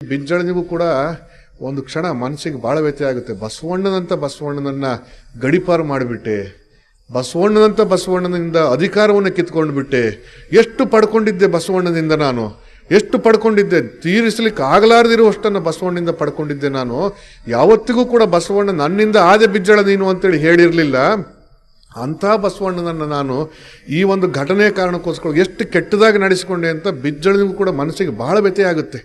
ಬಿಜ್ಜಳನಿಗೂ ಕೂಡ ಒಂದು ಕ್ಷಣ ಮನಸ್ಸಿಗೆ ಭಾಳ ವ್ಯತ್ಯಯ ಆಗುತ್ತೆ. ಬಸವಣ್ಣನನ್ನ ಗಡಿಪಾರು ಮಾಡಿಬಿಟ್ಟೆ, ಬಸವಣ್ಣನಿಂದ ಅಧಿಕಾರವನ್ನು ಕಿತ್ಕೊಂಡು ಬಿಟ್ಟೆ. ಎಷ್ಟು ಪಡ್ಕೊಂಡಿದ್ದೆ ಬಸವಣ್ಣನಿಂದ, ನಾನು ಎಷ್ಟು ಪಡ್ಕೊಂಡಿದ್ದೆ, ತೀರಿಸಲಿಕ್ಕೆ ಆಗಲಾರದಿರುವಷ್ಟನ್ನು ಬಸವಣ್ಣನಿಂದ ಪಡ್ಕೊಂಡಿದ್ದೆ. ನಾನು ಯಾವತ್ತಿಗೂ ಕೂಡ ಬಸವಣ್ಣ ನನ್ನಿಂದ ಆದೆ ಬಿಜ್ಜಳ ನೀನು ಅಂತೇಳಿ ಹೇಳಿರಲಿಲ್ಲ. ಅಂಥ ಬಸವಣ್ಣನನ್ನು ನಾನು ಈ ಒಂದು ಘಟನೆಯ ಕಾರಣಕ್ಕೋಸ್ಕರ ಎಷ್ಟು ಕೆಟ್ಟದಾಗಿ ನಡೆಸಿಕೊಂಡೆ ಅಂತ ಬಿಜ್ಜಳನಿಗೂ ಕೂಡ ಮನಸ್ಸಿಗೆ ಭಾಳ ವ್ಯತ್ಯಯ ಆಗುತ್ತೆ.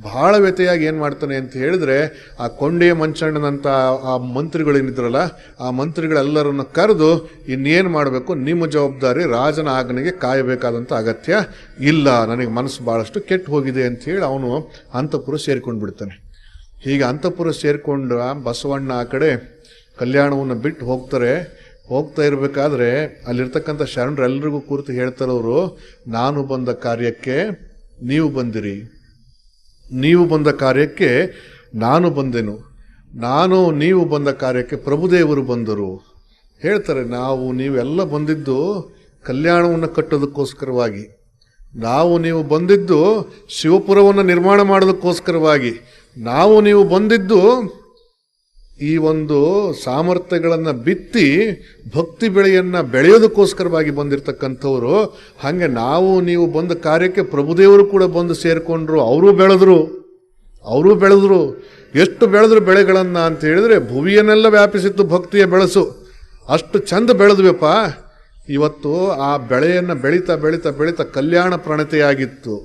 ಭಾಳ ವ್ಯತ್ಯಾಗಿ ಏನು ಮಾಡ್ತಾನೆ ಅಂತ ಹೇಳಿದ್ರೆ, ಆ ಕೊಂಡೆಯ ಮಂಚಣ್ಣನಂತ ಆ ಮಂತ್ರಿಗಳೇನಿದ್ರಲ್ಲ, ಆ ಮಂತ್ರಿಗಳೆಲ್ಲರನ್ನು ಕರೆದು ಇನ್ನೇನು ಮಾಡಬೇಕು, ನಿಮ್ಮ ಜವಾಬ್ದಾರಿ, ರಾಜನ ಆಜ್ಞೆಗೆ ಕಾಯಬೇಕಾದಂಥ ಅಗತ್ಯ ಇಲ್ಲ, ನನಗೆ ಮನಸ್ಸು ಭಾಳಷ್ಟು ಕೆಟ್ಟು ಹೋಗಿದೆ ಅಂಥೇಳಿ ಅವನು ಅಂತಃಪುರ ಸೇರ್ಕೊಂಡು ಬಿಡ್ತಾನೆ. ಹೀಗೆ ಅಂತಃಪುರ ಸೇರಿಕೊಂಡು ಬಸವಣ್ಣ ಆ ಕಡೆ ಕಲ್ಯಾಣವನ್ನು ಬಿಟ್ಟು ಹೋಗ್ತಾ ಇರಬೇಕಾದ್ರೆ ಅಲ್ಲಿರ್ತಕ್ಕಂಥ ಶರಣರೆಲ್ಲರಿಗೂ ಕೂರ್ತು ಹೇಳ್ತಾರವರು, ನಾನು ಬಂದ ಕಾರ್ಯಕ್ಕೆ ನೀವು ಬಂದಿರಿ, ನೀವು ಬಂದ ಕಾರ್ಯಕ್ಕೆ ನಾನು ಬಂದೆನು, ನೀವು ಬಂದ ಕಾರ್ಯಕ್ಕೆ ಪ್ರಭುದೇವರು ಬಂದರು ಹೇಳ್ತಾರೆ. ನೀವೆಲ್ಲ ಬಂದಿದ್ದು ಕಲ್ಯಾಣವನ್ನು ಕಟ್ಟೋದಕ್ಕೋಸ್ಕರವಾಗಿ, ನೀವು ಬಂದಿದ್ದು ಶಿವಪುರವನ್ನು ನಿರ್ಮಾಣ ಮಾಡೋದಕ್ಕೋಸ್ಕರವಾಗಿ, ನೀವು ಬಂದಿದ್ದು ಈ ಒಂದು ಸಾಮರ್ಥ್ಯಗಳನ್ನು ಬಿತ್ತಿ ಭಕ್ತಿ ಬೆಳೆಯನ್ನು ಬೆಳೆಯೋದಕ್ಕೋಸ್ಕರವಾಗಿ ಬಂದಿರತಕ್ಕಂಥವ್ರು. ಹಾಗೆ ನೀವು ಬಂದ ಕಾರ್ಯಕ್ಕೆ ಪ್ರಭುದೇವರು ಕೂಡ ಬಂದು ಸೇರಿಕೊಂಡ್ರು, ಅವರು ಬೆಳೆದ್ರು. ಎಷ್ಟು ಬೆಳೆದ್ರು ಬೆಳೆಗಳನ್ನು ಅಂತ ಹೇಳಿದ್ರೆ, ಭುವಿಯನ್ನೆಲ್ಲ ವ್ಯಾಪಿಸಿತ್ತು ಭಕ್ತಿಯ ಬೆಳಸು, ಅಷ್ಟು ಚಂದ ಬೆಳೆದ್ವಪ್ಪ. ಇವತ್ತು ಆ ಬೆಳೆಯನ್ನು ಬೆಳೀತಾ ಬೆಳೀತಾ ಬೆಳೀತಾ ಕಲ್ಯಾಣ ಪ್ರಣತೆಯಾಗಿತ್ತು.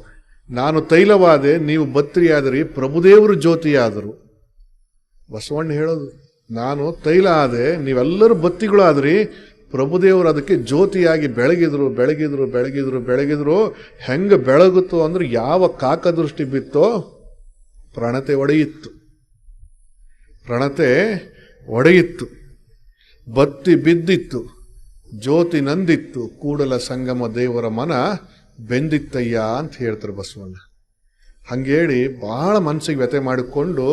ನಾನು ತೈಲವಾದೆ, ನೀವು ಬತ್ರಿಯಾದಿರಿ, ಪ್ರಭುದೇವರು ಜ್ಯೋತಿಯಾದರು. ಬಸವಣ್ಣ ಹೇಳೋದು, ನಾನು ತೈಲ ಆದೆ, ನೀವೆಲ್ಲರೂ ಬತ್ತಿಗಳಾದ್ರಿ, ಪ್ರಭುದೇವರು ಅದಕ್ಕೆ ಜ್ಯೋತಿಯಾಗಿ ಬೆಳಗಿದ್ರು. ಹೆಂಗೆ ಬೆಳಗುತ್ತೋ ಅಂದ್ರೆ, ಯಾವ ಕಾಕದೃಷ್ಟಿ ಬಿತ್ತೋ ಪ್ರಣತೆ ಒಡೆಯಿತ್ತು, ಬತ್ತಿ ಬಿದ್ದಿತ್ತು, ಜ್ಯೋತಿ ನಂದಿತ್ತು, ಕೂಡಲ ಸಂಗಮ ದೇವರ ಮನ ಬೆಂದಿತ್ತಯ್ಯ ಅಂತ ಹೇಳ್ತಾರೆ ಬಸವಣ್ಣ. ಹಂಗೇಳಿ ಬಹಳ ಮನಸ್ಸಿಗೆ ವ್ಯಥೆ ಮಾಡಿಕೊಂಡು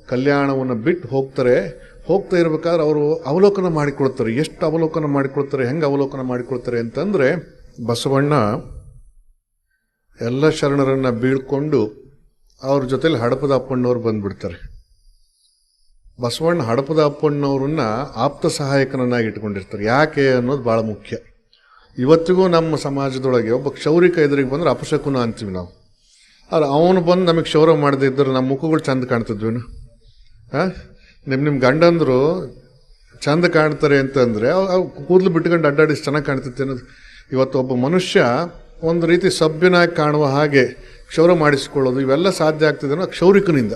ಕಲ್ಯಾಣವನ್ನು ಬಿಟ್ಟು ಹೋಗ್ತಾ ಇರಬೇಕಾದ್ರೆ ಅವರು ಅವಲೋಕನ ಮಾಡಿಕೊಳ್ತಾರೆ. ಎಷ್ಟು ಅವಲೋಕನ ಮಾಡಿಕೊಳ್ತಾರೆ, ಹೆಂಗೆ ಅವಲೋಕನ ಮಾಡಿಕೊಳ್ತಾರೆ ಅಂತಂದರೆ, ಬಸವಣ್ಣ ಎಲ್ಲ ಶರಣರನ್ನು ಬೀಳ್ಕೊಂಡು ಅವ್ರ ಜೊತೆಲಿ ಹಡಪದ ಅಪ್ಪಣ್ಣವ್ರು ಬಂದ್ಬಿಡ್ತಾರೆ. ಬಸವಣ್ಣ ಹಡಪದ ಅಪ್ಪಣ್ಣವ್ರನ್ನ ಆಪ್ತ ಸಹಾಯಕನನ್ನಾಗಿ ಇಟ್ಕೊಂಡಿರ್ತಾರೆ. ಯಾಕೆ ಅನ್ನೋದು ಭಾಳ ಮುಖ್ಯ. ಇವತ್ತಿಗೂ ನಮ್ಮ ಸಮಾಜದೊಳಗೆ ಒಬ್ಬ ಕ್ಷೌರಿಕ ಎದುರಿಗೆ ಬಂದರೆ ಅಪಶಕುನ ಅಂತೀವಿ ನಾವು. ಆದ್ರೆ ಅವನು ಬಂದು ನಮಗೆ ಕ್ಷೌರ ಮಾಡದೇ ಇದ್ದರೆ ನಮ್ಮ ಮುಖಗಳು ಚಂದ ಕಾಣ್ತಿದ್ವಿ. ನಿಮ್ಮ ಗಂಡಂದರು ಚಂದ ಕಾಣ್ತಾರೆ ಅಂತಂದರೆ ಕೂದಲು ಬಿಟ್ಕೊಂಡು ಅಡ್ಡಾಡಿ ಚೆನ್ನಾಗಿ ಕಾಣ್ತೈತೆ ಅನ್ನೋದು. ಇವತ್ತು ಒಬ್ಬ ಮನುಷ್ಯ ಒಂದು ರೀತಿ ಸಭ್ಯನಾಗಿ ಕಾಣುವ ಹಾಗೆ ಕ್ಷೌರ ಮಾಡಿಸಿಕೊಳ್ಳೋದು, ಇವೆಲ್ಲ ಸಾಧ್ಯ ಆಗ್ತಿದೆ ಅನ್ನೋ ಕ್ಷೌರಿಕನಿಂದ.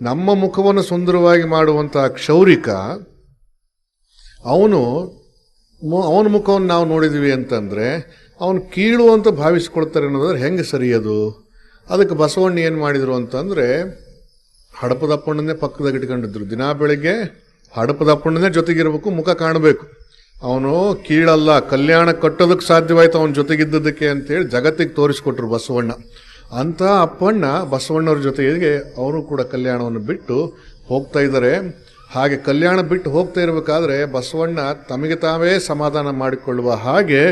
ನಮ್ಮ ಮುಖವನ್ನು ಸುಂದರವಾಗಿ ಮಾಡುವಂಥ ಕ್ಷೌರಿಕ, ಅವನ ಮುಖವನ್ನು ನಾವು ನೋಡಿದ್ವಿ ಅಂತಂದರೆ ಅವನು ಕೀಳು ಅಂತ ಭಾವಿಸ್ಕೊಳ್ತಾರೆ ಅನ್ನೋದಾದ್ರೆ ಹೆಂಗೆ ಸರಿಯದು? ಅದಕ್ಕೆ ಬಸವಣ್ಣ ಏನು ಮಾಡಿದರು ಅಂತಂದರೆ, ಹಡಪದಪ್ಪಣ್ಣನೇ ಪಕ್ಕದಾಗ ಇಟ್ಕೊಂಡಿದ್ರು. ದಿನ ಬೆಳಿಗ್ಗೆ ಹಡಪದಪ್ಪಣ್ಣನೇ ಜೊತೆಗಿರ್ಬೇಕು, ಮುಖ ಕಾಣಬೇಕು. ಅವನು ಕೀಳಲ್ಲ, ಕಲ್ಯಾಣ ಕಟ್ಟೋದಕ್ಕೆ ಸಾಧ್ಯವಾಯ್ತು ಅವನ ಜೊತೆಗಿದ್ದದಕ್ಕೆ ಅಂತೇಳಿ ಜಗತ್ತಿಗೆ ತೋರಿಸ್ಕೊಟ್ರು ಬಸವಣ್ಣ. ಅಂಥ ಅಪ್ಪಣ್ಣ ಬಸವಣ್ಣವ್ರ ಜೊತೆಗೆ ಅವರು ಕೂಡ ಕಲ್ಯಾಣವನ್ನು ಬಿಟ್ಟು ಹೋಗ್ತಾ ಇದ್ದಾರೆ. ಹಾಗೆ ಕಲ್ಯಾಣ ಬಿಟ್ಟು ಹೋಗ್ತಾ ಇರಬೇಕಾದ್ರೆ ಬಸವಣ್ಣ ತಮಗೆ ತಾವೇ ಸಮಾಧಾನ ಮಾಡಿಕೊಳ್ಳುವ ಹಾಗೆ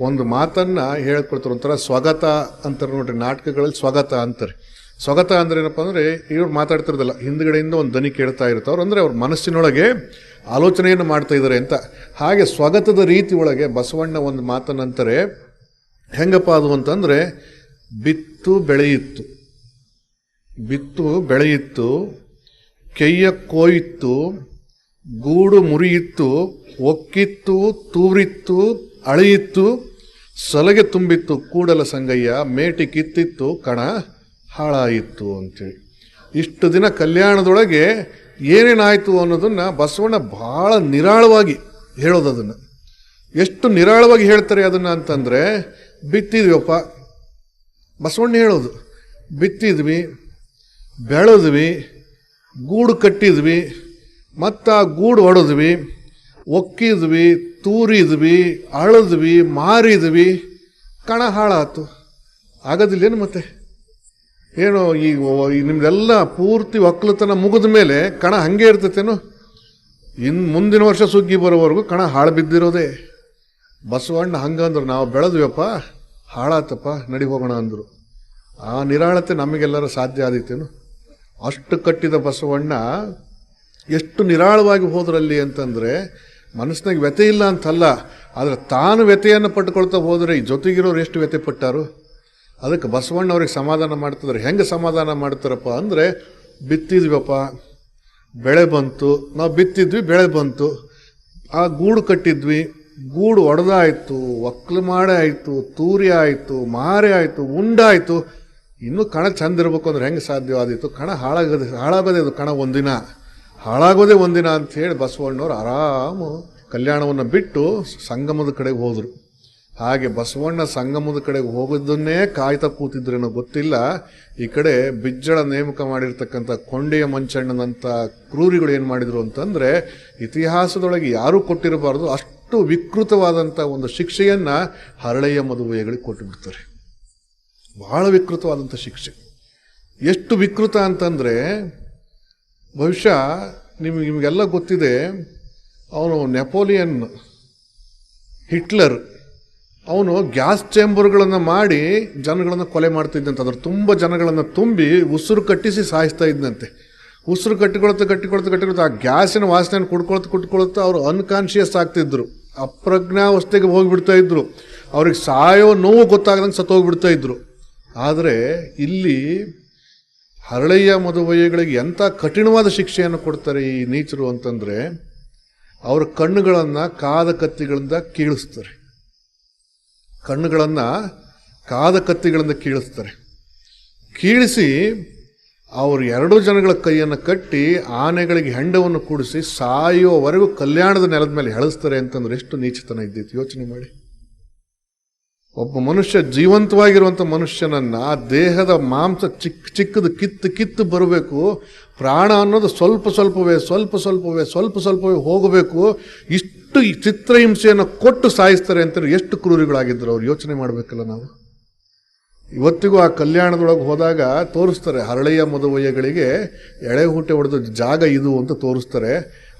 ಒಂದು ಮಾತನ್ನು ಹೇಳ್ಕೊಡ್ತಾರೆ. ಒಂಥರ ಸ್ವಗತ ಅಂತಾರೆ ನೋಡ್ರಿ, ನಾಟಕಗಳಲ್ಲಿ ಸ್ವಗತ ಅಂತಾರೆ. ಸ್ವಗತ ಅಂದ್ರೆ ಏನಪ್ಪ ಅಂದರೆ, ಇವ್ರು ಮಾತಾಡ್ತಿರೋದಲ್ಲ, ಹಿಂದ್ಗಡೆಯಿಂದ ಒಂದು ದನಿ ಕೇಳ್ತಾ ಇರ್ತಾವ್ರು, ಅಂದರೆ ಅವ್ರ ಮನಸ್ಸಿನೊಳಗೆ ಆಲೋಚನೆಯನ್ನು ಮಾಡ್ತಾ ಇದ್ದಾರೆ ಅಂತ. ಹಾಗೆ ಸ್ವಗತದ ರೀತಿ ಒಳಗೆ ಬಸವಣ್ಣ ಒಂದು ಮಾತನ್ನಂತಾರೆ. ಹೆಂಗಪ್ಪ ಅದು ಅಂತಂದರೆ, ಬಿತ್ತು ಬೆಳೆಯಿತ್ತು, ಕೆಯ್ಯ ಕೋಯಿತ್ತು, ಗೂಡು ಮುರಿಯಿತ್ತು, ಒಕ್ಕಿತ್ತು, ತೂರಿತ್ತು, ಅಳೆಯಿತ್ತು, ಸಲಗೆ ತುಂಬಿತ್ತು, ಕೂಡಲ ಸಂಗಯ್ಯ ಮೇಟಿ ಕಿತ್ತಿತ್ತು, ಕಣ ಹಾಳಾಯಿತು ಅಂತೇಳಿ. ಇಷ್ಟು ದಿನ ಕಲ್ಯಾಣದೊಳಗೆ ಏನೇನಾಯಿತು ಅನ್ನೋದನ್ನು ಬಸವಣ್ಣ ಭಾಳ ನಿರಾಳವಾಗಿ ಹೇಳೋದು. ಅದನ್ನು ಎಷ್ಟು ನಿರಾಳವಾಗಿ ಹೇಳ್ತಾರೆ ಅದನ್ನು ಅಂತಂದರೆ, ಬಿತ್ತಿದ್ವಿಯಪ್ಪ, ಬಸವಣ್ಣ ಹೇಳೋದು, ಬಿತ್ತಿದ್ವಿ, ಬೆಳೆದ್ವಿ, ಗೂಡು ಕಟ್ಟಿದ್ವಿ, ಮತ್ತು ಆ ಗೂಡು ಹೊಡೆದ್ವಿ, ಒಕ್ಕಿದ್ವಿ, ತೂರಿದ್ವಿ, ಅಳದ್ವಿ, ಮಾರಿದ್ವಿ, ಕಣ ಹಾಳಾತು. ಆಗೋದಿಲ್ಲೇನು ಮತ್ತೆ? ಏನು ನಿಮ್ದೆಲ್ಲ ಪೂರ್ತಿ ಒಕ್ಕಲತನ ಮುಗಿದ ಮೇಲೆ ಕಣ ಹಂಗೆ ಇರ್ತೈತೇನು? ಮುಂದಿನ ವರ್ಷ ಸುಗ್ಗಿ ಬರೋವರೆಗೂ ಕಣ ಹಾಳು ಬಿದ್ದಿರೋದೇ. ಬಸವಣ್ಣ ಹಂಗಂದ್ರು, ನಾವು ಬೆಳೆದ್ವಪ್ಪ, ಹಾಳಾತಪ್ಪ, ನಡಿ ಹೋಗೋಣ ಅಂದರು. ಆ ನಿರಾಳತೆ ನಮಗೆಲ್ಲರ ಸಾಧ್ಯ ಆದೀತೇನು? ಅಷ್ಟು ಕಟ್ಟಿದ ಬಸವಣ್ಣ ಎಷ್ಟು ನಿರಾಳವಾಗಿ ಹೋದ್ರಲ್ಲಿ ಅಂತಂದರೆ, ಮನಸ್ಸಿನಾಗ ವ್ಯಥೆ ಇಲ್ಲ ಅಂತಲ್ಲ, ಆದರೆ ತಾನು ವ್ಯಥೆಯನ್ನು ಪಟ್ಕೊಳ್ತಾ ಹೋದರೆ ಈ ಜೊತೆಗಿರೋರು ಎಷ್ಟು ವ್ಯಥೆ ಪಟ್ಟಾರು. ಅದಕ್ಕೆ ಬಸವಣ್ಣ ಅವ್ರಿಗೆ ಸಮಾಧಾನ ಮಾಡ್ತಿದ್ದಾರೆ. ಹೆಂಗೆ ಸಮಾಧಾನ ಮಾಡ್ತಾರಪ್ಪ ಅಂದರೆ, ಬಿತ್ತಿದ್ವಪ್ಪ, ಬೆಳೆ ಬಂತು, ನಾವು ಬಿತ್ತಿದ್ವಿ, ಬೆಳೆ ಬಂತು, ಆ ಗೂಡು ಕಟ್ಟಿದ್ವಿ, ಗೂಡು ಒಡೆದಾಯಿತು, ಒಕ್ಕಲು ಮಾಡೇ ಆಯಿತು, ತೂರಿ ಆಯಿತು, ಮಾರೆ ಆಯಿತು, ಉಂಡಾಯಿತು, ಇನ್ನೂ ಕಣ ಚಂದ ಇರಬೇಕು ಅಂದ್ರೆ ಹೆಂಗೆ ಸಾಧ್ಯವಾದಿತ್ತು? ಕಣ ಹಾಳಾಗೋದೇ ಅದು, ಕಣ ಒಂದಿನ ಹಾಳಾಗೋದೇ ಒಂದಿನ ಅಂಥೇಳಿ ಬಸವಣ್ಣವ್ರು ಆರಾಮು ಕಲ್ಯಾಣವನ್ನು ಬಿಟ್ಟು ಸಂಗಮದ ಕಡೆಗೆ ಹೋದರು. ಹಾಗೆ ಬಸವಣ್ಣ ಸಂಗಮದ ಕಡೆಗೆ ಹೋಗೋದನ್ನೇ ಕಾಯ್ತಾ ಕೂತಿದ್ರೇನೋ ಗೊತ್ತಿಲ್ಲ, ಈ ಕಡೆ ಬಿಜ್ಜಳ ನೇಮಕ ಮಾಡಿರ್ತಕ್ಕಂಥ ಕೊಂಡೆಯ ಮಂಚಣ್ಣನಂಥ ಕ್ರೂರಿಗಳು ಏನು ಮಾಡಿದ್ರು ಅಂತಂದರೆ, ಇತಿಹಾಸದೊಳಗೆ ಯಾರೂ ಕೊಟ್ಟಿರಬಾರ್ದು ಅಷ್ಟು ವಿಕೃತವಾದಂಥ ಒಂದು ಶಿಕ್ಷೆಯನ್ನು ಹರಳೆಯ ಮದುವೆಗಳಿಗೆ ಕೊಟ್ಟು ಬಿಡ್ತಾರೆ. ಬಹಳ ವಿಕೃತವಾದಂಥ ಶಿಕ್ಷೆ. ಎಷ್ಟು ವಿಕೃತ ಅಂತಂದರೆ, ಬಹುಶಃ ನಿಮಗೆಲ್ಲ ಗೊತ್ತಿದೆ, ಅವನು ನೆಪೋಲಿಯನ್, ಹಿಟ್ಲರ್, ಅವನು ಗ್ಯಾಸ್ ಚೇಂಬರ್ಗಳನ್ನು ಮಾಡಿ ಜನಗಳನ್ನು ಕೊಲೆ ಮಾಡ್ತಿದ್ದಂತೆ. ಅದ್ರ ತುಂಬ ಜನಗಳನ್ನು ತುಂಬಿ ಉಸಿರು ಕಟ್ಟಿಸಿ ಸಾಯಿಸ್ತಾ ಇದ್ದಂತೆ. ಉಸಿರು ಕಟ್ಟಿಕೊಳ್ತಾ ಆ ಗ್ಯಾಸಿನ ವಾಸನೆಯನ್ನು ಕುಡ್ಕೊಳ್ತಾ ಅವರು ಅನ್ಕಾನ್ಷಿಯಸ್ ಆಗ್ತಿದ್ರು, ಅಪ್ರಜ್ಞಾವಸ್ಥೆಗೆ ಹೋಗಿಬಿಡ್ತಾ ಇದ್ರು, ಅವ್ರಿಗೆ ಸಾಯೋ ನೋವು ಗೊತ್ತಾಗದಂಗೆ ಸತ್ತೋಗ್ಬಿಡ್ತಾ ಇದ್ರು. ಆದರೆ ಇಲ್ಲಿ ಹರಳೆಯ ಮದುವೆಗಳಿಗೆ ಎಂಥ ಕಠಿಣವಾದ ಶಿಕ್ಷೆಯನ್ನು ಕೊಡ್ತಾರೆ ಈ ನೀಚರು ಅಂತಂದರೆ, ಅವರ ಕಣ್ಣುಗಳನ್ನು ಕಾದ ಕತ್ತಿಗಳಿಂದ ಕೀಳಿಸ್ತಾರೆ. ಕಣ್ಣುಗಳನ್ನು ಕಾದ ಕತ್ತಿಗಳಿಂದ ಕೀಳಿಸಿ ಅವರು 2 ಜನಗಳ ಕೈಯನ್ನು ಕಟ್ಟಿ ಆನೆಗಳಿಗೆ ಹೆಂಡವನ್ನು ಕೂಡಿಸಿ ಸಾಯುವವರೆಗೂ ಕಲ್ಯಾಣದ ನೆಲದ ಮೇಲೆ ಎಳೆಸ್ತಾರೆ ಅಂತಂದ್ರೆ ಎಷ್ಟು ನೀಚತನ ಇದ್ದಿತ್ತು ಯೋಚನೆ ಮಾಡಿ. ಒಬ್ಬ ಮನುಷ್ಯ, ಜೀವಂತವಾಗಿರುವಂಥ ಮನುಷ್ಯನನ್ನ ದೇಹದ ಮಾಂಸ ಚಿಕ್ಕದು ಕಿತ್ತು ಬರಬೇಕು, ಪ್ರಾಣ ಅನ್ನೋದು ಸ್ವಲ್ಪ ಸ್ವಲ್ಪವೇ ಹೋಗಬೇಕು, ಇಷ್ಟು ಚಿತ್ರಹಿಂಸೆಯನ್ನು ಕೊಟ್ಟು ಸಾಯಿಸ್ತಾರೆ ಅಂತ ಎಷ್ಟು ಕ್ರೂರಿಗಳಾಗಿದ್ರು ಅವ್ರು. ಯೋಚನೆ ಮಾಡಬೇಕಲ್ಲ ನಾವು. ಇವತ್ತಿಗೂ ಆ ಕಲ್ಯಾಣದೊಳಗೆ ಹೋದಾಗ ತೋರಿಸ್ತಾರೆ, ಹರಳೆಯ ಮದುವೆಗಳಿಗೆ ಎಳೆ ಹೂಟೆ ಹೊಡೆದ ಜಾಗ ಇದು ಅಂತ ತೋರಿಸ್ತಾರೆ.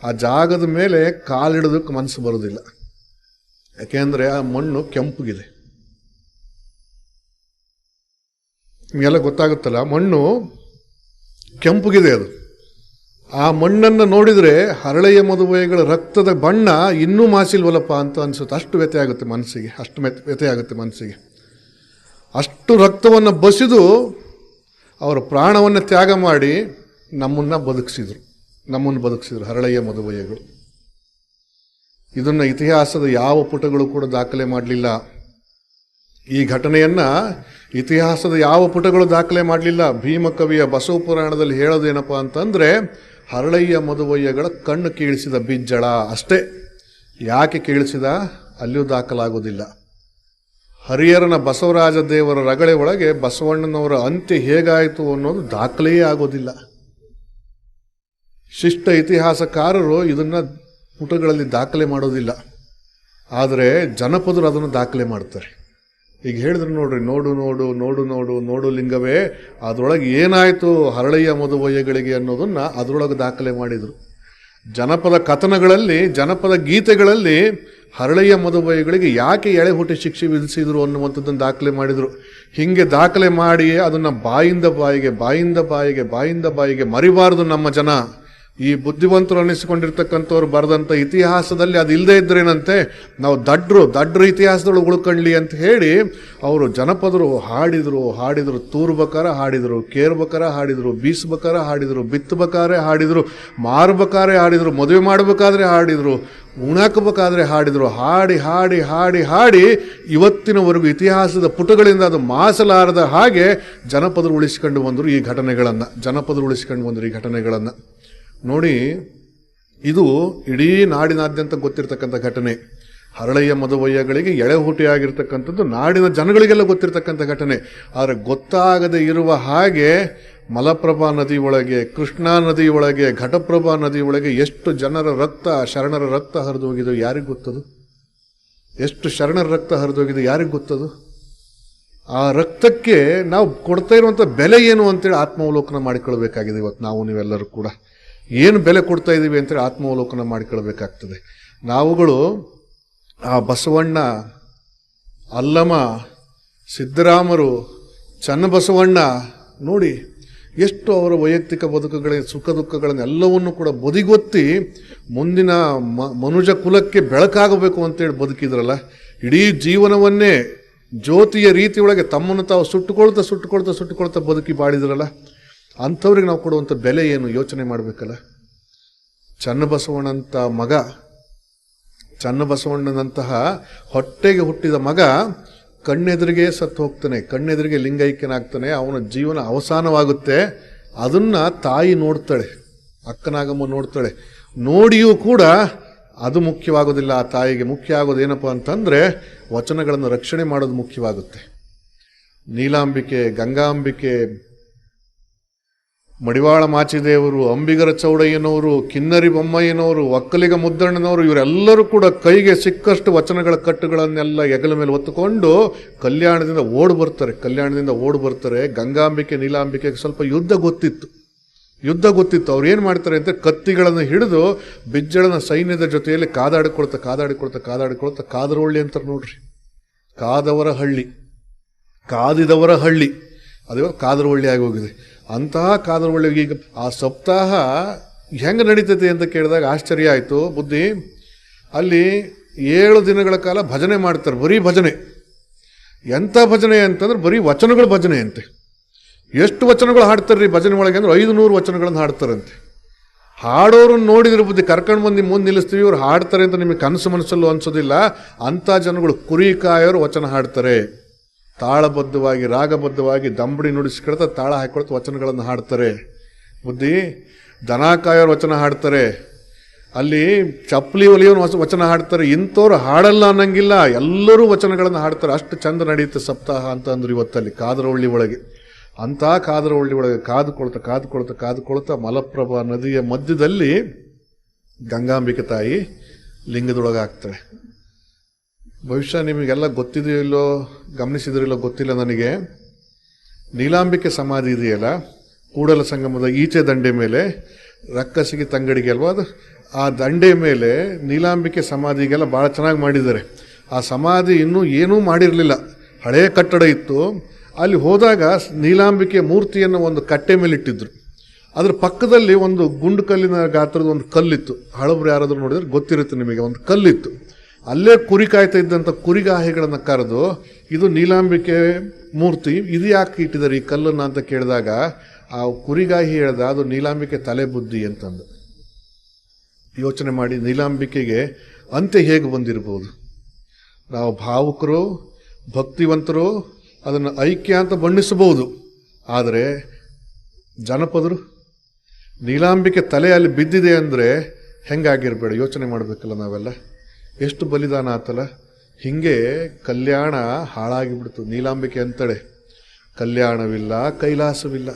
ಆ ಜಾಗದ ಮೇಲೆ ಕಾಲಿಡೋದಕ್ಕೆ ಮನಸ್ಸು ಬರೋದಿಲ್ಲ, ಯಾಕೆಂದರೆ ಆ ಮಣ್ಣು ಕೆಂಪಗಿದೆ. ನಿಮಗೆಲ್ಲ ಗೊತ್ತಾಗುತ್ತಲ್ಲ, ಮಣ್ಣು ಕೆಂಪುಗಿದೆ. ಅದು ಆ ಮಣ್ಣನ್ನು ನೋಡಿದರೆ ಹರಳೆಯ ಮದುವೆಗಳ ರಕ್ತದ ಬಣ್ಣ ಇನ್ನೂ ಮಾಸಿಲ್ವಲ್ಲಪ್ಪ ಅಂತ ಅನಿಸುತ್ತೆ. ಅಷ್ಟು ವ್ಯಥೆ ಆಗುತ್ತೆ ಮನಸ್ಸಿಗೆ. ಅಷ್ಟು ರಕ್ತವನ್ನು ಬಸಿದು ಅವರ ಪ್ರಾಣವನ್ನು ತ್ಯಾಗ ಮಾಡಿ ನಮ್ಮನ್ನು ಬದುಕಿಸಿದ್ರು ಹರಳೆಯ ಮದುವೆಗಳು. ಇದನ್ನು ಇತಿಹಾಸದ ಯಾವ ಪುಟಗಳು ಕೂಡ ದಾಖಲೆ ಮಾಡಲಿಲ್ಲ. ಈ ಘಟನೆಯನ್ನು ಇತಿಹಾಸದ ಯಾವ ಪುಟಗಳು ದಾಖಲೆ ಮಾಡಲಿಲ್ಲ. ಭೀಮಕವಿಯ ಬಸವ ಪುರಾಣದಲ್ಲಿ ಹೇಳೋದೇನಪ್ಪ ಅಂತಂದರೆ, ಹರಳೆಯ ಮದುವೆಗಳ ಕಣ್ಣು ಕೀಳಿಸಿದ ಬಿಜ್ಜಳ ಅಷ್ಟೇ. ಯಾಕೆ ಕೀಳಿಸಿದ ಅಲ್ಲಿಯೂ ದಾಖಲಾಗೋದಿಲ್ಲ. ಹರಿಹರನ ಬಸವರಾಜ ದೇವರ ರಗಳೆ ಒಳಗೆ ಬಸವಣ್ಣನವರ ಅಂತ್ಯ ಹೇಗಾಯಿತು ಅನ್ನೋದು ದಾಖಲೆಯೇ ಆಗೋದಿಲ್ಲ. ಶಿಷ್ಟ ಇತಿಹಾಸಕಾರರು ಇದನ್ನು ಪುಟಗಳಲ್ಲಿ ದಾಖಲೆ ಮಾಡೋದಿಲ್ಲ, ಆದರೆ ಜನಪದರು ಅದನ್ನು ದಾಖಲೆ ಮಾಡ್ತಾರೆ. ಈಗ ಹೇಳಿದ್ರು ನೋಡ್ರಿ, ನೋಡು ಲಿಂಗವೇ, ಅದರೊಳಗೆ ಏನಾಯಿತು ಹರಳೆಯ ಮದುವೆಗಳಿಗೆ ಅನ್ನೋದನ್ನು ಅದರೊಳಗೆ ದಾಖಲೆ ಮಾಡಿದರು. ಜನಪದ ಕಥನಗಳಲ್ಲಿ, ಜನಪದ ಗೀತೆಗಳಲ್ಲಿ ಹರಳೆಯ ಮದುವೆಗಳಿಗೆ ಯಾಕೆ ಎಳೆ ಹುಟ್ಟಿ ಶಿಕ್ಷೆ ವಿಧಿಸಿದ್ರು ಅನ್ನುವಂಥದ್ದನ್ನು ದಾಖಲೆ ಮಾಡಿದರು. ಹೀಗೆ ದಾಖಲೆ ಮಾಡಿ ಅದನ್ನು ಬಾಯಿಂದ ಬಾಯಿಗೆ ಮರಿಬಾರದು ನಮ್ಮ ಜನ. ಈ ಬುದ್ಧಿವಂತರು ಅನ್ನಿಸಿಕೊಂಡಿರ್ತಕ್ಕಂಥವ್ರು ಬರೆದಂಥ ಇತಿಹಾಸದಲ್ಲಿ ಅದು ಇಲ್ಲದೆ ಇದ್ರೇನಂತೆ, ನಾವು ದಡ್ರು ಇತಿಹಾಸದೊಳಗೆ ಉಳ್ಕೊಳ್ಳಿ ಅಂತ ಹೇಳಿ ಅವರು ಜನಪದರು ಹಾಡಿದರು. ತೂರ್ಬೇಕಾರೆ ಹಾಡಿದರು, ಕೇರ್ಬೇಕಾರೆ ಹಾಡಿದರು, ಬೀಸ್ಬೇಕಾರೆ ಹಾಡಿದರು, ಬಿತ್ತಬೇಕಾದ್ರೆ ಹಾಡಿದರು, ಮಾರ್ಬೇಕಾದ್ರೆ ಹಾಡಿದರು, ಮದುವೆ ಮಾಡಬೇಕಾದ್ರೆ ಹಾಡಿದರು, ಉಣಾಕಬೇಕಾದ್ರೆ ಹಾಡಿದರು. ಹಾಡಿ ಇವತ್ತಿನವರೆಗೂ ಇತಿಹಾಸದ ಪುಟಗಳಿಂದ ಅದು ಮಾಸಲಾರದ ಹಾಗೆ ಜನಪದರು ಉಳಿಸಿಕೊಂಡು ಬಂದರು ಈ ಘಟನೆಗಳನ್ನು. ನೋಡಿ, ಇದು ಇಡೀ ನಾಡಿನಾದ್ಯಂತ ಗೊತ್ತಿರತಕ್ಕಂಥ ಘಟನೆ. ಹರಳೆಯ ಮದುವೆಗಳಿಗೆ ಎಳೆ ಹುಟ್ಟಿಯಾಗಿರ್ತಕ್ಕಂಥದ್ದು ನಾಡಿನ ಜನಗಳಿಗೆಲ್ಲ ಗೊತ್ತಿರತಕ್ಕಂಥ ಘಟನೆ. ಆದರೆ ಗೊತ್ತಾಗದೆ ಇರುವ ಹಾಗೆ ಮಲಪ್ರಭಾ ನದಿ ಒಳಗೆ, ಕೃಷ್ಣಾ ನದಿ ಒಳಗೆ, ಘಟಪ್ರಭಾ ನದಿ ಒಳಗೆ ಎಷ್ಟು ಜನರ ರಕ್ತ, ಶರಣರ ರಕ್ತ ಹರಿದು ಹೋಗಿದ್ದು ಯಾರಿಗೆ ಗೊತ್ತದು? ಎಷ್ಟು ಶರಣರ ರಕ್ತ ಹರಿದು ಹೋಗಿದೆ ಯಾರಿಗೆ ಗೊತ್ತದು? ಆ ರಕ್ತಕ್ಕೆ ನಾವು ಕೊಡ್ತಾ ಇರುವಂಥ ಬೆಲೆ ಏನು ಅಂತೇಳಿ ಆತ್ಮಾವಲೋಕನ ಮಾಡಿಕೊಳ್ಬೇಕಾಗಿದೆ. ಇವತ್ತು ನೀವೆಲ್ಲರೂ ಕೂಡ ಏನು ಬೆಲೆ ಕೊಡ್ತಾ ಇದ್ದೀವಿ ಅಂತೇಳಿ ಆತ್ಮಾವಲೋಕನ ಮಾಡಿಕೊಳ್ಬೇಕಾಗ್ತದೆ. ನಾವುಗಳು ಆ ಬಸವಣ್ಣ, ಅಲ್ಲಮ, ಸಿದ್ದರಾಮರು, ಚನ್ನಬಸವಣ್ಣ, ನೋಡಿ ಎಷ್ಟು ಅವರ ವೈಯಕ್ತಿಕ ಬದುಕುಗಳ ಸುಖ ದುಃಖಗಳನ್ನೆಲ್ಲವನ್ನು ಕೂಡ ಬದಿಗೊತ್ತಿ ಮುಂದಿನ ಮನುಜ ಕುಲಕ್ಕೆ ಬೆಳಕಾಗಬೇಕು ಅಂತೇಳಿ ಬದುಕಿದ್ರಲ್ಲ. ಇಡೀ ಜೀವನವನ್ನೇ ಜ್ಯೋತಿಯ ರೀತಿಯೊಳಗೆ ತಮ್ಮನ್ನು ತಾವು ಸುಟ್ಟುಕೊಳ್ತಾ ಬದುಕಿ ಬಾಳಿದ್ರಲ್ಲ. ಅಂಥವ್ರಿಗೆ ನಾವು ಕೊಡುವಂಥ ಬೆಲೆ ಏನು ಯೋಚನೆ ಮಾಡಬೇಕಲ್ಲ. ಚನ್ನಬಸವಣ್ಣಂಥ ಮಗ, ಚನ್ನಬಸವಣ್ಣನಂತಹ ಹೊಟ್ಟೆಗೆ ಹುಟ್ಟಿದ ಮಗ ಕಣ್ಣೆದುರಿಗೆ ಸತ್ತು ಹೋಗ್ತಾನೆ, ಕಣ್ಣೆದುರಿಗೆ ಲಿಂಗೈಕ್ಯನಾಗ್ತಾನೆ, ಅವನ ಜೀವನ ಅವಸಾನವಾಗುತ್ತೆ. ಅದನ್ನ ತಾಯಿ ನೋಡ್ತಾಳೆ, ಅಕ್ಕನಾಗಮ್ಮ ನೋಡ್ತಾಳೆ. ನೋಡಿಯೂ ಕೂಡ ಅದು ಮುಖ್ಯವಾಗೋದಿಲ್ಲ. ಆ ತಾಯಿಗೆ ಮುಖ್ಯ ಆಗೋದೇನಪ್ಪ ಅಂತಂದ್ರೆ ವಚನಗಳನ್ನು ರಕ್ಷಣೆ ಮಾಡೋದು ಮುಖ್ಯವಾಗುತ್ತೆ. ನೀಲಾಂಬಿಕೆ, ಗಂಗಾಂಬಿಕೆ, ಮಡಿವಾಳ ಮಾಚಿದೇವರು, ಅಂಬಿಗರ ಚೌಡಯ್ಯನವರು, ಕಿನ್ನರಿ ಬೊಮ್ಮಯ್ಯನವರು, ಒಕ್ಕಲಿಗ ಮುದ್ದಣ್ಣನವರು, ಇವರೆಲ್ಲರೂ ಕೂಡ ಕೈಗೆ ಸಿಕ್ಕಷ್ಟು ವಚನಗಳ ಕಟ್ಟುಗಳನ್ನೆಲ್ಲ ಹೆಗಲ ಮೇಲೆ ಹೊತ್ತುಕೊಂಡು ಕಲ್ಯಾಣದಿಂದ ಓಡ್ ಬರ್ತಾರೆ. ಗಂಗಾಂಬಿಕೆ, ನೀಲಾಂಬಿಕೆಗೆ ಸ್ವಲ್ಪ ಯುದ್ಧ ಗೊತ್ತಿತ್ತು. ಅವ್ರು ಏನು ಮಾಡ್ತಾರೆ ಅಂತ ಕತ್ತಿಗಳನ್ನು ಹಿಡಿದು ಬಿಜ್ಜಳನ ಸೈನ್ಯದ ಜೊತೆಯಲ್ಲಿ ಕಾದಾಡಿಕೊಳ್ತಾ ಕಾದರವಳ್ಳಿ ಅಂತಾರೆ ನೋಡ್ರಿ. ಕಾದಿದವರ ಹಳ್ಳಿ ಅದು ಕಾದರವಳ್ಳಿ ಆಗಿ ಹೋಗಿದೆ. ಅಂತಹ ಕಾದರವಳ್ಳಿಗೆ ಈಗ ಆ ಸಪ್ತಾಹ ಹೆಂಗೆ ನಡೀತೈತೆ ಅಂತ ಕೇಳಿದಾಗ ಆಶ್ಚರ್ಯ ಆಯಿತು. ಬುದ್ಧಿ ಅಲ್ಲಿ 7 ದಿನಗಳ ಕಾಲ ಭಜನೆ ಮಾಡ್ತಾರೆ, ಬರೀ ಭಜನೆ. ಎಂಥ ಭಜನೆ ಅಂತಂದ್ರೆ ಬರೀ ವಚನಗಳ ಭಜನೆ ಅಂತೆ. ಎಷ್ಟು ವಚನಗಳು ಹಾಡ್ತಾರ್ರಿ ಭಜನೆ ಒಳಗೆ ಅಂದ್ರೆ 500 ವಚನಗಳನ್ನು ಹಾಡ್ತಾರಂತೆ. ಹಾಡೋರನ್ನ ನೋಡಿದ್ರೆ ಬುದ್ಧಿ ಕರ್ಕೊಂಡು ಬಂದು ಮುಂದೆ ನಿಲ್ಲಿಸ್ತೀವಿ, ಇವ್ರು ಹಾಡ್ತಾರೆ ಅಂತ ನಿಮಗೆ ಮನಸ್ಸಲ್ಲೂ ಅನ್ಸೋದಿಲ್ಲ. ಅಂಥ ಜನಗಳು ಕುರಿ ಕಾಯೋರು ವಚನ ಹಾಡ್ತಾರೆ. ತಾಳಬದ್ಧವಾಗಿ, ರಾಗಬದ್ಧವಾಗಿ ದಂಬಡಿ ನುಡಿಸ್ಕೊಳ್ತಾ ತಾಳ ಹಾಕೊಳ್ತಾ ವಚನಗಳನ್ನು ಹಾಡ್ತಾರೆ. ಬುದ್ಧಿ ದನ ಕಾಯೋರು ವಚನ ಹಾಡ್ತಾರೆ, ಅಲ್ಲಿ ಚಪ್ಪಲಿ ಒಲಿಯೋನು ವಚನ ಹಾಡ್ತಾರೆ. ಇಂಥವ್ರು ಹಾಡಲ್ಲ ಅನ್ನಂಗಿಲ್ಲ, ಎಲ್ಲರೂ ವಚನಗಳನ್ನು ಹಾಡ್ತಾರೆ. ಅಷ್ಟು ಚಂದ ನಡೆಯುತ್ತೆ ಸಪ್ತಾಹ ಅಂತ ಅಂದ್ರು ಇವತ್ತಲ್ಲಿ ಕಾದರವಳ್ಳಿ ಒಳಗೆ. ಅಂಥ ಕಾದರವಳ್ಳಿ ಒಳಗೆ ಕಾದುಕೊಳ್ತಾ ಮಲಪ್ರಭಾ ನದಿಯ ಮಧ್ಯದಲ್ಲಿ ಗಂಗಾಂಬಿಕೆ ತಾಯಿ ಲಿಂಗದೊಳಗಾಗ್ತಾಳೆ. ಬಹುಶಃ ನಿಮಗೆಲ್ಲ ಗೊತ್ತಿದೆಯೋ ಇಲ್ಲೋ, ಗಮನಿಸಿದ್ರಿಲ್ಲೋ ಗೊತ್ತಿಲ್ಲ ನನಗೆ. ನೀಲಾಂಬಿಕೆ ಸಮಾಧಿ ಇದೆಯಲ್ಲ, ಕೂಡಲ ಸಂಗಮದ ಈಚೆ ದಂಡೆ ಮೇಲೆ ರಕ್ಕಸಿಗೆ ತಂಗಡಿಗೆ ಅಲ್ವಾ ಅದು, ಆ ದಂಡೆ ಮೇಲೆ ನೀಲಾಂಬಿಕೆ ಸಮಾಧಿಗೆಲ್ಲ ಭಾಳ ಚೆನ್ನಾಗಿ ಮಾಡಿದ್ದಾರೆ. ಆ ಸಮಾಧಿ ಇನ್ನೂ ಏನೂ ಮಾಡಿರಲಿಲ್ಲ, ಹಳೆಯ ಕಟ್ಟಡ ಇತ್ತು. ಅಲ್ಲಿ ಹೋದಾಗ ನೀಲಾಂಬಿಕೆ ಮೂರ್ತಿಯನ್ನು ಒಂದು ಕಟ್ಟೆ ಮೇಲೆ ಇಟ್ಟಿದ್ರು. ಅದ್ರ ಪಕ್ಕದಲ್ಲಿ ಒಂದು ಗುಂಡು ಕಲ್ಲಿನ ಗಾತ್ರದ ಒಂದು ಕಲ್ಲಿತ್ತು. ಹಳಬ್ರು ಯಾರಾದ್ರೂ ನೋಡಿದ್ರೆ ಗೊತ್ತಿರುತ್ತೆ ನಿಮಗೆ, ಒಂದು ಕಲ್ಲಿತ್ತು. ಅಲ್ಲೇ ಕುರಿ ಕಾಯ್ತಾ ಇದ್ದಂಥ ಕುರಿಗಾಹಿಗಳನ್ನು ಕರೆದು, ಇದು ನೀಲಾಂಬಿಕೆ ಮೂರ್ತಿ, ಇದು ಯಾಕೆ ಇಟ್ಟಿದ್ದಾರೆ ಈ ಕಲ್ಲನ್ನು ಅಂತ ಕೇಳಿದಾಗ ಆ ಕುರಿಗಾಹಿ ಹೇಳ್ದ, ಅದು ನೀಲಾಂಬಿಕೆ ತಲೆ ಬುದ್ಧಿ ಅಂತಂದು. ಯೋಚನೆ ಮಾಡಿ, ನೀಲಾಂಬಿಕೆಗೆ ಅಂತ್ಯ ಹೇಗೆ ಬಂದಿರ್ಬೋದು? ನಾವು ಭಾವುಕರು, ಭಕ್ತಿವಂತರು ಅದನ್ನು ಐಕ್ಯ ಅಂತ ಬಣ್ಣಿಸಬಹುದು. ಆದರೆ ಜನಪದರು ನೀಲಾಂಬಿಕೆ ತಲೆ ಅಲ್ಲಿ ಬಿದ್ದಿದೆ ಅಂದರೆ ಹೆಂಗಾಗಿರ್ಬೇಡ, ಯೋಚನೆ ಮಾಡಬೇಕಲ್ಲ ನಾವೆಲ್ಲ. ಎಷ್ಟು ಬಲಿದಾನ ಆತಲ್ಲ. ಹಿಂಗೆ ಕಲ್ಯಾಣ ಹಾಳಾಗಿಬಿಡ್ತು. ನೀಲಾಂಬಿಕೆ ಅಂತಾಳೆ, ಕಲ್ಯಾಣವಿಲ್ಲ ಕೈಲಾಸವಿಲ್ಲ,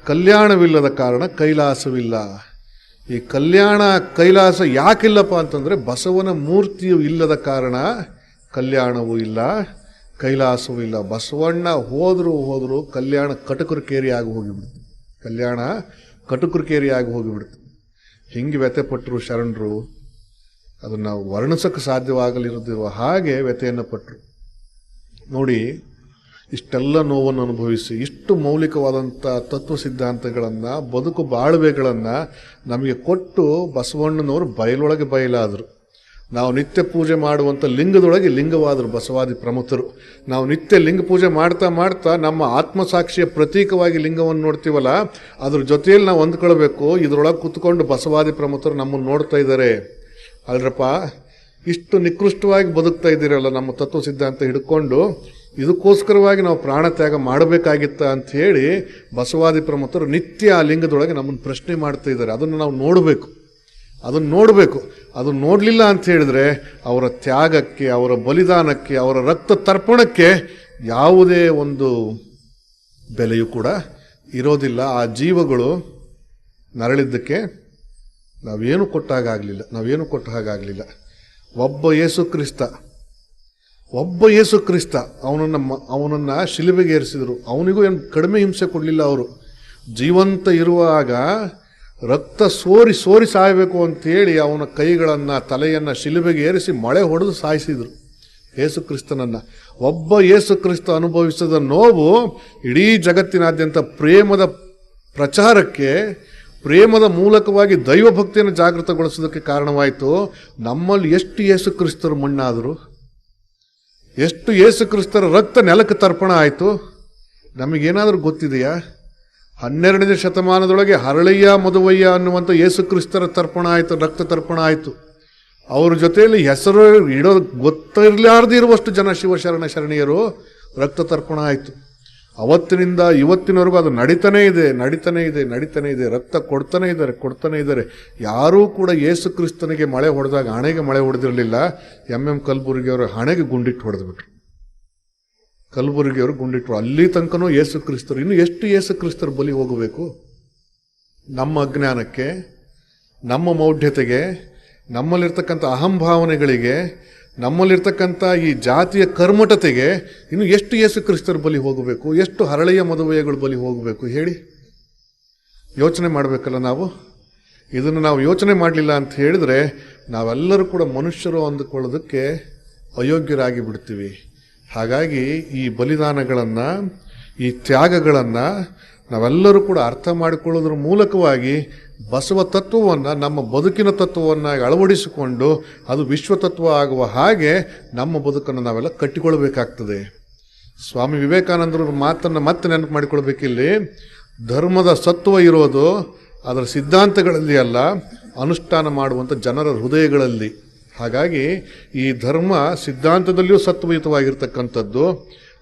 ಕಲ್ಯಾಣವಿಲ್ಲದ ಕಾರಣ ಕೈಲಾಸವಿಲ್ಲ. ಈ ಕಲ್ಯಾಣ ಕೈಲಾಸ ಯಾಕಿಲ್ಲಪ್ಪ ಅಂತಂದ್ರೆ ಬಸವನ ಮೂರ್ತಿಯು ಇಲ್ಲದ ಕಾರಣ ಕಲ್ಯಾಣವೂ ಇಲ್ಲ, ಕೈಲಾಸವೂ ಇಲ್ಲ. ಬಸವಣ್ಣ ಹೋದ್ರು ಕಲ್ಯಾಣ ಕಟುಕುರಿಕೇರಿಯಾಗಿ ಹೋಗಿಬಿಡ್ತು. ಹಿಂಗೆ ವ್ಯಥೆಪಟ್ಟರು ಶರಣರು, ಅದನ್ನು ವರ್ಣಿಸಕ್ಕೆ ಸಾಧ್ಯವಾಗಲಿರುತ್ತಿರುವ ಹಾಗೆ ವ್ಯಥೆಯನ್ನು ಪಟ್ಟರು. ನೋಡಿ, ಇಷ್ಟೆಲ್ಲ ನೋವನ್ನು ಅನುಭವಿಸಿ ಇಷ್ಟು ಮೌಲಿಕವಾದಂಥ ತತ್ವ ಸಿದ್ಧಾಂತಗಳನ್ನು, ಬದುಕು ಬಾಳ್ವೆಗಳನ್ನು ನಮಗೆ ಕೊಟ್ಟು ಬಸವಣ್ಣನವರು ಬಯಲಾದರು. ನಾವು ನಿತ್ಯ ಪೂಜೆ ಮಾಡುವಂಥ ಲಿಂಗದೊಳಗೆ ಲಿಂಗವಾದರು ಬಸವಾದಿ ಪ್ರಮುಖರು. ನಾವು ನಿತ್ಯ ಲಿಂಗ ಪೂಜೆ ಮಾಡ್ತಾ ನಮ್ಮ ಆತ್ಮಸಾಕ್ಷಿಯ ಪ್ರತೀಕವಾಗಿ ಲಿಂಗವನ್ನು ನೋಡ್ತೀವಲ್ಲ, ಅದ್ರ ಜೊತೆಯಲ್ಲಿ ನಾವು ಹೊಂದ್ಕೊಳ್ಬೇಕು. ಇದರೊಳಗೆ ಕುತ್ಕೊಂಡು ಬಸವಾದಿ ಪ್ರಮುಖರು ನಮ್ಮನ್ನು ನೋಡ್ತಾ ಇದ್ದಾರೆ. ಅಲ್ರಪ್ಪ, ಇಷ್ಟು ನಿಕೃಷ್ಟವಾಗಿ ಬದುಕ್ತಾ ಇದ್ದೀರಲ್ಲ ನಮ್ಮ ತತ್ವ ಸಿದ್ಧಾಂತ ಹಿಡ್ಕೊಂಡು, ಇದಕ್ಕೋಸ್ಕರವಾಗಿ ನಾವು ಪ್ರಾಣ ತ್ಯಾಗ ಮಾಡಬೇಕಾಗಿತ್ತ ಅಂತ ಹೇಳಿ ಬಸವಾದಿ ಪ್ರಮುಖರು ನಿತ್ಯ ಆ ಲಿಂಗದೊಳಗೆ ನಮ್ಮನ್ನು ಪ್ರಶ್ನೆ ಮಾಡ್ತಾ ಇದ್ದಾರೆ. ಅದನ್ನು ನಾವು ನೋಡಬೇಕು. ಅದು ನೋಡಲಿಲ್ಲ ಅಂತ ಹೇಳಿದ್ರೆ ಅವರ ತ್ಯಾಗಕ್ಕೆ, ಅವರ ಬಲಿದಾನಕ್ಕೆ, ಅವರ ರಕ್ತ ತರ್ಪಣಕ್ಕೆ ಯಾವುದೇ ಒಂದು ಬೆಲೆಯೂ ಕೂಡ ಇರೋದಿಲ್ಲ. ಆ ಜೀವಗಳು ನರಳಿದ್ದಕ್ಕೆ ನಾವೇನು ಕೊಟ್ಟ ಹಾಗಾಗಲಿಲ್ಲ. ಒಬ್ಬ ಯೇಸು ಕ್ರಿಸ್ತ ಅವನನ್ನ ಶಿಲುಬೆಗೆ ಏರಿಸಿದರು. ಅವನಿಗೂ ಏನು ಕಡಿಮೆ ಹಿಂಸೆ ಕೊಡಲಿಲ್ಲ. ಅವರು ಜೀವಂತ ಇರುವಾಗ ರಕ್ತ ಸೋರಿ ಸಾಯಬೇಕು ಅಂತೇಳಿ ಅವನ ಕೈಗಳನ್ನು, ತಲೆಯನ್ನು ಶಿಲುಬೆಗೆ ಏರಿಸಿ ಮಳೆ ಹೊಡೆದು ಸಾಯಿಸಿದರು. ಯೇಸು ಕ್ರಿಸ್ತನನ್ನ. ಒಬ್ಬ ಯೇಸು ಕ್ರಿಸ್ತ ಅನುಭವಿಸಿದ ನೋವು ಇಡೀ ಜಗತ್ತಿನಾದ್ಯಂತ ಪ್ರೇಮದ ಪ್ರಚಾರಕ್ಕೆ, ಪ್ರೇಮದ ಮೂಲಕವಾಗಿ ದೈವ ಭಕ್ತಿಯನ್ನು ಜಾಗೃತಗೊಳಿಸೋದಕ್ಕೆ ಕಾರಣವಾಯಿತು. ನಮ್ಮಲ್ಲಿ ಎಷ್ಟು ಯೇಸು ಕ್ರಿಸ್ತರು ಮಣ್ಣಾದರು, ಎಷ್ಟು ಯೇಸು ಕ್ರಿಸ್ತರ ರಕ್ತ ನೆಲಕ್ಕೆ ತರ್ಪಣ ಆಯಿತು, ನಮಗೇನಾದರೂ ಗೊತ್ತಿದೆಯಾ? 12ನೇ ಶತಮಾನದೊಳಗೆ ಹರಳಯ್ಯ ಮದುವಯ್ಯ ಅನ್ನುವಂಥ ಯೇಸು ಕ್ರಿಸ್ತರ ತರ್ಪಣ ಆಯಿತು, ರಕ್ತ ತರ್ಪಣ ಆಯಿತು. ಅವ್ರ ಜೊತೆಯಲ್ಲಿ ಹೆಸರು ಇಡೋದು ಗೊತ್ತಿರಲಾರ್ದೇ ಇರುವಷ್ಟು ಜನ ಶಿವಶರಣ ಶರಣೀಯರು ರಕ್ತ ತರ್ಪಣ ಆಯಿತು. ಅವತ್ತಿನಿಂದ ಇವತ್ತಿನವರೆಗೂ ಅದು ನಡೀತಾನೇ ಇದೆ. ರಕ್ತ ಕೊಡ್ತಾನೆ ಇದ್ದಾರೆ. ಯಾರೂ ಕೂಡ ಯೇಸು ಕ್ರಿಸ್ತನಿಗೆ ಮಳೆ ಹೊಡೆದಾಗ ಹಣೆಗೆ ಮಳೆ ಹೊಡೆದಿರಲಿಲ್ಲ. ಎಂ ಕಲಬುರ್ಗಿಯವರು ಹಣೆಗೆ ಗುಂಡಿಟ್ಟು ಹೊಡೆದ್ಬಿಟ್ರು. ಕಲಬುರ್ಗಿಯವರು ಗುಂಡಿಟ್ರು. ಅಲ್ಲಿ ತನಕನೂ ಯೇಸು ಕ್ರಿಸ್ತರು. ಇನ್ನು ಎಷ್ಟು ಯೇಸು ಕ್ರಿಸ್ತರು ಬಲಿ ಹೋಗಬೇಕು? ನಮ್ಮ ಅಜ್ಞಾನಕ್ಕೆ, ನಮ್ಮ ಮೌಢ್ಯತೆಗೆ, ನಮ್ಮಲ್ಲಿರ್ತಕ್ಕಂಥ ಅಹಂಭಾವನೆಗಳಿಗೆ, ನಮ್ಮಲ್ಲಿರ್ತಕ್ಕಂಥ ಈ ಜಾತಿಯ ಕರ್ಮಟತೆಗೆ ಇನ್ನು ಎಷ್ಟು ಯೇಸು ಕ್ರಿಸ್ತರು ಬಲಿ ಹೋಗಬೇಕು? ಎಷ್ಟು ಹರಳೆಯ ಮದುವೆಗಳು ಬಲಿ ಹೋಗಬೇಕು ಹೇಳಿ? ಯೋಚನೆ ಮಾಡಬೇಕಲ್ಲ ನಾವು. ಇದನ್ನು ನಾವು ಯೋಚನೆ ಮಾಡಲಿಲ್ಲ ಅಂತ ಹೇಳಿದ್ರೆ ನಾವೆಲ್ಲರೂ ಕೂಡ ಮನುಷ್ಯರು ಅಂದುಕೊಳ್ಳೋದಕ್ಕೆ ಅಯೋಗ್ಯರಾಗಿ ಬಿಡ್ತೀವಿ. ಹಾಗಾಗಿ ಈ ಬಲಿದಾನಗಳನ್ನು, ಈ ತ್ಯಾಗಗಳನ್ನು ನಾವೆಲ್ಲರೂ ಕೂಡ ಅರ್ಥ ಮಾಡಿಕೊಳ್ಳೋದ್ರ ಮೂಲಕವಾಗಿ ಬಸವ ತತ್ವವನ್ನು, ನಮ್ಮ ಬದುಕಿನ ತತ್ವವನ್ನು ಅಳವಡಿಸಿಕೊಂಡು ಅದು ವಿಶ್ವತತ್ವ ಆಗುವ ಹಾಗೆ ನಮ್ಮ ಬದುಕನ್ನು ನಾವೆಲ್ಲ ಕಟ್ಟಿಕೊಳ್ಬೇಕಾಗ್ತದೆ. ಸ್ವಾಮಿ ವಿವೇಕಾನಂದರ ಮಾತನ್ನು ಮತ್ತೆ ನೆನಪು ಮಾಡಿಕೊಳ್ಬೇಕಿಲ್ಲಿ. ಧರ್ಮದ ಸತ್ವ ಇರೋದು ಅದರ ಸಿದ್ಧಾಂತಗಳಲ್ಲಿ ಅಲ್ಲ, ಅನುಷ್ಠಾನ ಮಾಡುವಂಥ ಜನರ ಹೃದಯಗಳಲ್ಲಿ. ಹಾಗಾಗಿ ಈ ಧರ್ಮ ಸಿದ್ಧಾಂತದಲ್ಲಿಯೂ ಸತ್ವಯುತವಾಗಿರ್ತಕ್ಕಂಥದ್ದು,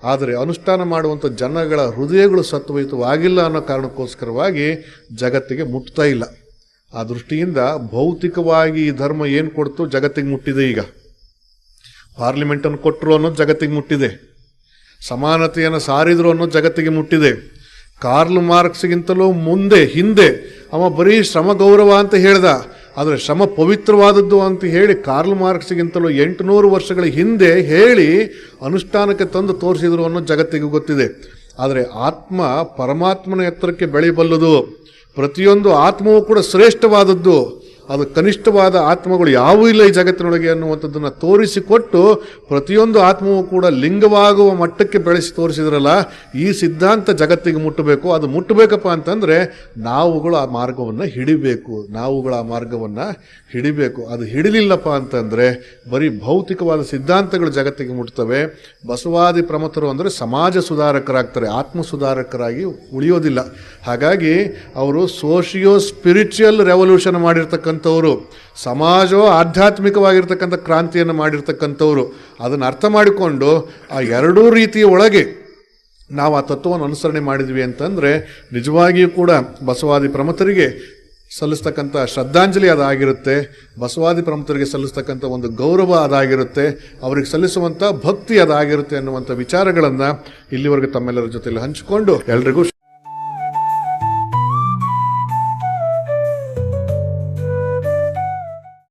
ಆದರೆ ಅನುಷ್ಠಾನ ಮಾಡುವಂಥ ಜನಗಳ ಹೃದಯಗಳು ಸತ್ವಯುತವಾಗಿಲ್ಲ ಅನ್ನೋ ಕಾರಣಕ್ಕೋಸ್ಕರವಾಗಿ ಜಗತ್ತಿಗೆ ಮುಟ್ತಾ ಇಲ್ಲ. ಆ ದೃಷ್ಟಿಯಿಂದ ಭೌತಿಕವಾಗಿ ಈ ಧರ್ಮ ಏನು ಕೊಡ್ತು ಜಗತ್ತಿಗೆ ಮುಟ್ಟಿದೆ. ಈಗ ಪಾರ್ಲಿಮೆಂಟನ್ನು ಕೊಟ್ಟರು ಅನ್ನೋದು ಜಗತ್ತಿಗೆ ಮುಟ್ಟಿದೆ, ಸಮಾನತೆಯನ್ನು ಸಾರಿದ್ರು ಅನ್ನೋದು ಜಗತ್ತಿಗೆ ಮುಟ್ಟಿದೆ. ಕಾರ್ಲ್ ಮಾರ್ಕ್ಸ್ಗಿಂತಲೂ ಹಿಂದೆ ಅವ ಬರೀ ಶ್ರಮ ಗೌರವ ಅಂತ ಹೇಳ್ದ, ಆದರೆ ಶ್ರಮ ಪವಿತ್ರವಾದದ್ದು ಅಂತ ಹೇಳಿ ಕಾರ್ಲ್ ಮಾರ್ಕ್ಸ್ಗಿಂತಲೂ 800 ವರ್ಷಗಳ ಹಿಂದೆ ಹೇಳಿ ಅನುಷ್ಠಾನಕ್ಕೆ ತಂದು ತೋರಿಸಿದ್ರು ಅನ್ನೋ ಜಗತ್ತಿಗೆ ಗೊತ್ತಿದೆ. ಆದರೆ ಆತ್ಮ ಪರಮಾತ್ಮನ ಎತ್ತರಕ್ಕೆ ಬೆಳೆಯಬಲ್ಲದು. ಪ್ರತಿಯೊಂದು ಆತ್ಮವೂ ಕೂಡ ಶ್ರೇಷ್ಠವಾದದ್ದು. ಅದು ಕನಿಷ್ಠವಾದ ಆತ್ಮಗಳು ಯಾವೂ ಇಲ್ಲ ಈ ಜಗತ್ತಿನೊಳಗೆ ಅನ್ನುವಂಥದ್ದನ್ನು ತೋರಿಸಿಕೊಟ್ಟು ಪ್ರತಿಯೊಂದು ಆತ್ಮವೂ ಕೂಡ ಲಿಂಗವಾಗುವ ಮಟ್ಟಕ್ಕೆ ಬೆಳೆಸಿ ತೋರಿಸಿದ್ರಲ್ಲ. ಈ ಸಿದ್ಧಾಂತ ಜಗತ್ತಿಗೆ ಮುಟ್ಟಬೇಕು. ಅದು ಮುಟ್ಟಬೇಕಪ್ಪ ಅಂತಂದರೆ ನಾವುಗಳು ಆ ಮಾರ್ಗವನ್ನು ಹಿಡಿಬೇಕು. ಅದು ಹಿಡಿಲಿಲ್ಲಪ್ಪ ಅಂತಂದರೆ ಬರೀ ಭೌತಿಕವಾದ ಸಿದ್ಧಾಂತಗಳು ಜಗತ್ತಿಗೆ ಮುಟ್ತವೆ. ಬಸವಾದಿ ಪ್ರಮಥರು ಅಂದರೆ ಸಮಾಜ ಸುಧಾರಕರಾಗ್ತಾರೆ, ಆತ್ಮ ಸುಧಾರಕರಾಗಿ ಉಳಿಯೋದಿಲ್ಲ. ಹಾಗಾಗಿ ಅವರು ಸೋಷಿಯೋ ಸ್ಪಿರಿಚುವಲ್ ರೆವಲ್ಯೂಷನ್ ಮಾಡಿರ್ತಕ್ಕಂಥವ್ರು, ಸಮಾಜೋ ಆಧ್ಯಾತ್ಮಿಕವಾಗಿರ್ತಕ್ಕಂಥ ಕ್ರಾಂತಿಯನ್ನು ಮಾಡಿರ್ತಕ್ಕಂಥವ್ರು. ಅದನ್ನು ಅರ್ಥ ಮಾಡಿಕೊಂಡು ಆ ಎರಡೂ ರೀತಿಯ ಒಳಗೆ ನಾವು ಆ ತತ್ವವನ್ನು ಅನುಸರಣೆ ಮಾಡಿದ್ವಿ ಅಂತಂದರೆ ನಿಜವಾಗಿಯೂ ಕೂಡ ಬಸವಾದಿ ಪ್ರಮಥರಿಗೆ ಸಲ್ಲಿಸ್ತಕ್ಕಂಥ ಶ್ರದ್ಧಾಂಜಲಿ ಅದಾಗಿರುತ್ತೆ, ಬಸವಾದಿ ಪ್ರಮುಖರಿಗೆ ಸಲ್ಲಿಸ್ತಕ್ಕಂಥ ಒಂದು ಗೌರವ ಅದಾಗಿರುತ್ತೆ, ಅವರಿಗೆ ಸಲ್ಲಿಸುವಂಥ ಭಕ್ತಿ ಅದಾಗಿರುತ್ತೆ ಅನ್ನುವಂಥ ವಿಚಾರಗಳನ್ನು ಇಲ್ಲಿವರೆಗೆ ತಮ್ಮೆಲ್ಲರ ಜೊತೆಯಲ್ಲಿ ಹಂಚಿಕೊಂಡು ಎಲ್ರಿಗೂ